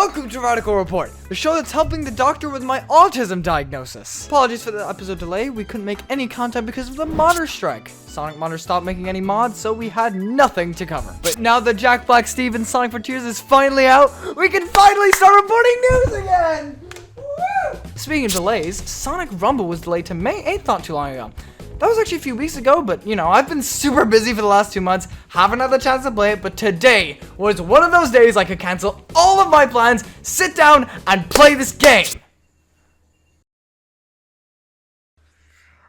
Welcome to Radical Report, the show that's helping the doctor with my autism diagnosis. Apologies for the episode delay, we couldn't make any content because of the modder strike. Sonic Modder stopped making any mods, so we had nothing to cover. But now that Jack Black Steve and Sonic Frontiers is finally out, we can finally start reporting news again! Woo! Speaking of delays, Sonic Rumble was delayed to May 8th not too long ago. That was actually a few weeks ago, but you know, I've been super busy for the last 2 months, haven't had the chance to play it, but today was one of those days I could cancel all of my plans, sit down, and play this game.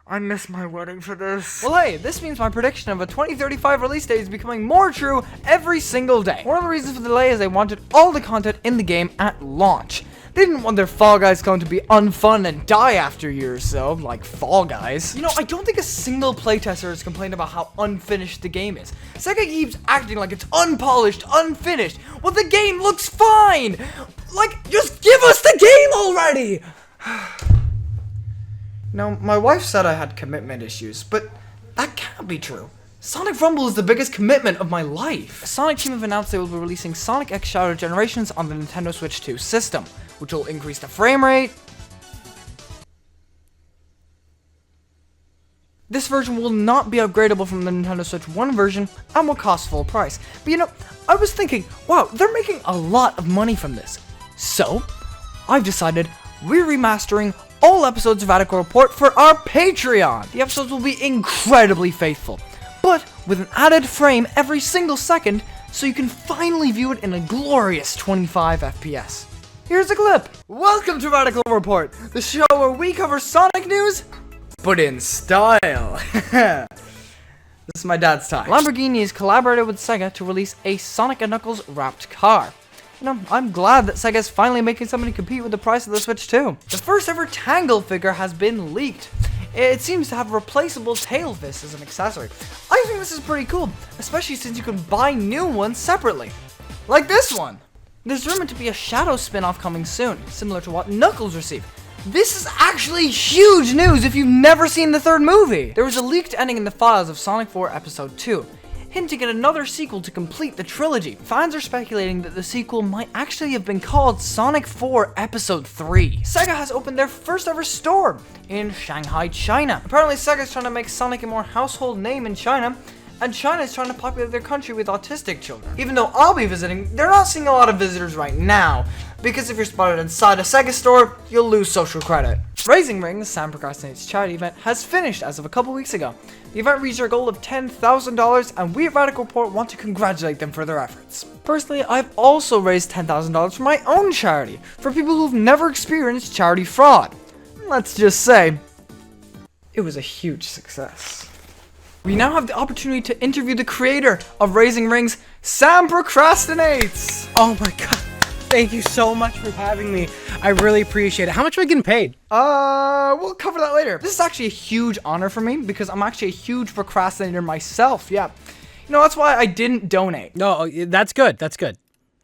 I missed my wedding for this. Well, hey, this means my prediction of a 2035 release date is becoming more true every single day. One of the reasons for the delay is they wanted all the content in the game at launch. They didn't want their Fall Guys clone to be unfun and die after a year or so, like Fall Guys. You know, I don't think a single playtester has complained about how unfinished the game is. SEGA keeps acting like it's unpolished, unfinished. Well, the game looks fine! Like, just give us the game already! Now, my wife said I had commitment issues, but that can't be true. Sonic Rumble is the biggest commitment of my life. Sonic team have announced they will be releasing Sonic X Shadow Generations on the Nintendo Switch 2 system, which will increase the frame rate. This version will not be upgradable from the Nintendo Switch 1 version and will cost full price. But you know, I was thinking, wow, they're making a lot of money from this. So, I've decided we're remastering all episodes of Radical Report for our Patreon. The episodes will be incredibly faithful, but with an added frame every single second, so you can finally view it in a glorious 25 FPS. Here's a clip. Welcome to Radical Report, the show where we cover Sonic news, but in style. This is my dad's time. Lamborghini has collaborated with SEGA to release a Sonic & Knuckles wrapped car. You know, I'm glad that SEGA's finally making something compete with the price of the Switch 2. The first ever Tangle Figure has been leaked. It seems to have replaceable tail fists as an accessory. I think this is pretty cool, especially since you can buy new ones separately. Like this one. There's rumored to be a Shadow spin-off coming soon, similar to what Knuckles received. This is actually huge news if you've never seen the third movie. There was a leaked ending in the files of Sonic 4 Episode 2, hinting at another sequel to complete the trilogy. Fans are speculating that the sequel might actually have been called Sonic 4 Episode 3. SEGA has opened their first ever store in Shanghai, China. Apparently SEGA's trying to make Sonic a more household name in China, and China is trying to populate their country with autistic children. Even though I'll be visiting, they're not seeing a lot of visitors right now, because if you're spotted inside a SEGA store, you'll lose social credit. Raising Rings, Sam Procrastinates charity event, has finished as of a couple weeks ago. The event reached their goal of $10,000, and we at Radical Report want to congratulate them for their efforts. Personally, I've also raised $10,000 for my own charity, for people who've never experienced charity fraud. Let's just say, it was a huge success. We now have the opportunity to interview the creator of Raising Rings, Sam Procrastinates! Oh my god, thank you so much for having me. I really appreciate it. How much am I getting paid? We'll cover that later. This is actually a huge honor for me because I'm actually a huge procrastinator myself, yeah. You know, that's why I didn't donate. No, that's good, that's good.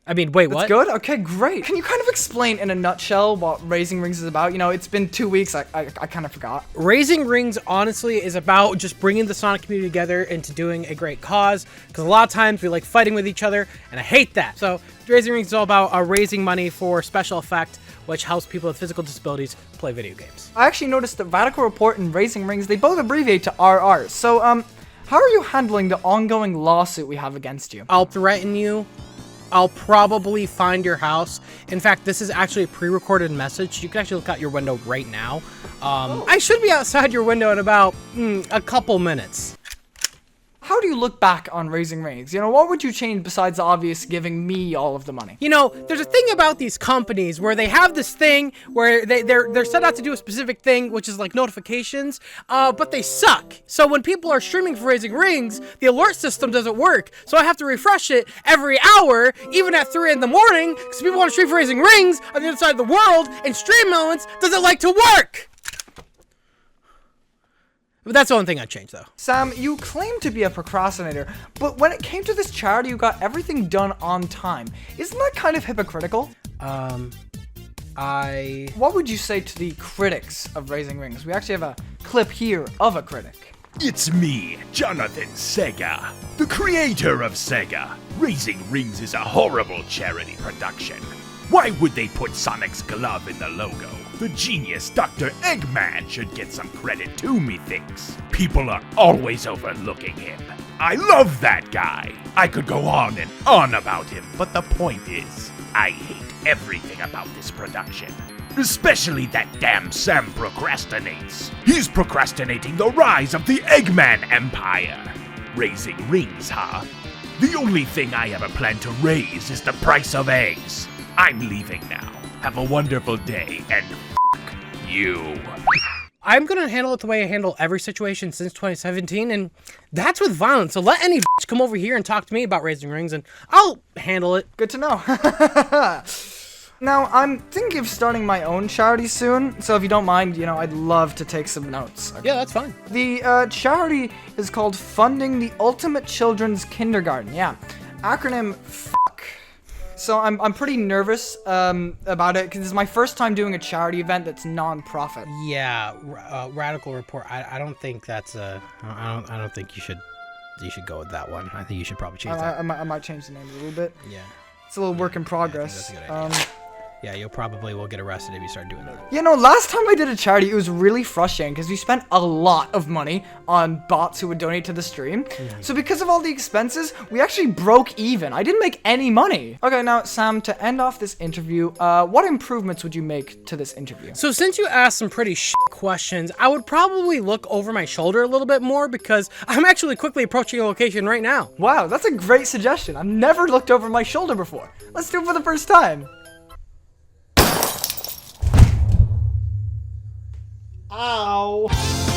I mean, wait, what? That's good? Okay, great. Can you kind of explain in a nutshell what Raising Rings is about? You know, it's been 2 weeks, I kind of forgot. Raising Rings, honestly, is about just bringing the Sonic community together into doing a great cause, because a lot of times we like fighting with each other, and I hate that. So, Raising Rings is all about raising money for special effect, which helps people with physical disabilities play video games. I actually noticed that Radical Report and Raising Rings, they both abbreviate to RR. So, how are you handling the ongoing lawsuit we have against you? I'll threaten you. I'll probably find your house. In fact, this is actually a pre-recorded message. You can actually look out your window right now. I should be outside your window in about a couple minutes. How do you look back on Raising Rings? You know, what would you change besides the obvious giving me all of the money? You know, there's a thing about these companies where they have this thing where they're set out to do a specific thing, which is like notifications, but they suck. So when people are streaming for Raising Rings, the alert system doesn't work. So I have to refresh it every hour, even at 3 in the morning, because people want to stream for Raising Rings on the other side of the world, and Stream Elements doesn't like to work. But that's the only thing I'd change, though. Sam, you claim to be a procrastinator, but when it came to this charity, you got everything done on time. Isn't that kind of hypocritical? What would you say to the critics of Raising Rings? We actually have a clip here of a critic. It's me, Jonathan SEGA, the creator of SEGA. Raising Rings is a horrible charity production. Why would they put Sonic's glove in the logo? The genius Dr. Eggman should get some credit too, methinks. People are always overlooking him. I love that guy. I could go on and on about him, but the point is, I hate everything about this production. Especially that damn Sam Procrastinates. He's procrastinating the rise of the Eggman Empire. Raising rings, huh? The only thing I ever plan to raise is the price of eggs. I'm leaving now. Have a wonderful day, and f*** you. I'm gonna handle it the way I handle every situation since 2017, and that's with violence. So let any bitch come over here and talk to me about raising rings, and I'll handle it. Good to know. Now, I'm thinking of starting my own charity soon, so if you don't mind, I'd love to take some notes. Okay? Yeah, that's fine. The charity is called Funding the Ultimate Children's Kindergarten. Yeah, acronym FUCK. So I'm pretty nervous about it because it's my first time doing a charity event that's non-profit. Yeah, radical report. I don't think that's I don't think you should go with that one. I think you should probably change that. I might change the name a little bit. Yeah. It's a little work in progress. Yeah, I think that's a good idea. Yeah, you'll probably will get arrested if you start doing that. Last time I did a charity, it was really frustrating because we spent a lot of money on bots who would donate to the stream. So because of all the expenses, we actually broke even. I didn't make any money. Okay, now, Sam, to end off this interview, what improvements would you make to this interview? So since you asked some pretty questions, I would probably look over my shoulder a little bit more because I'm actually quickly approaching a location right now. Wow, that's a great suggestion. I've never looked over my shoulder before. Let's do it for the first time. Ow.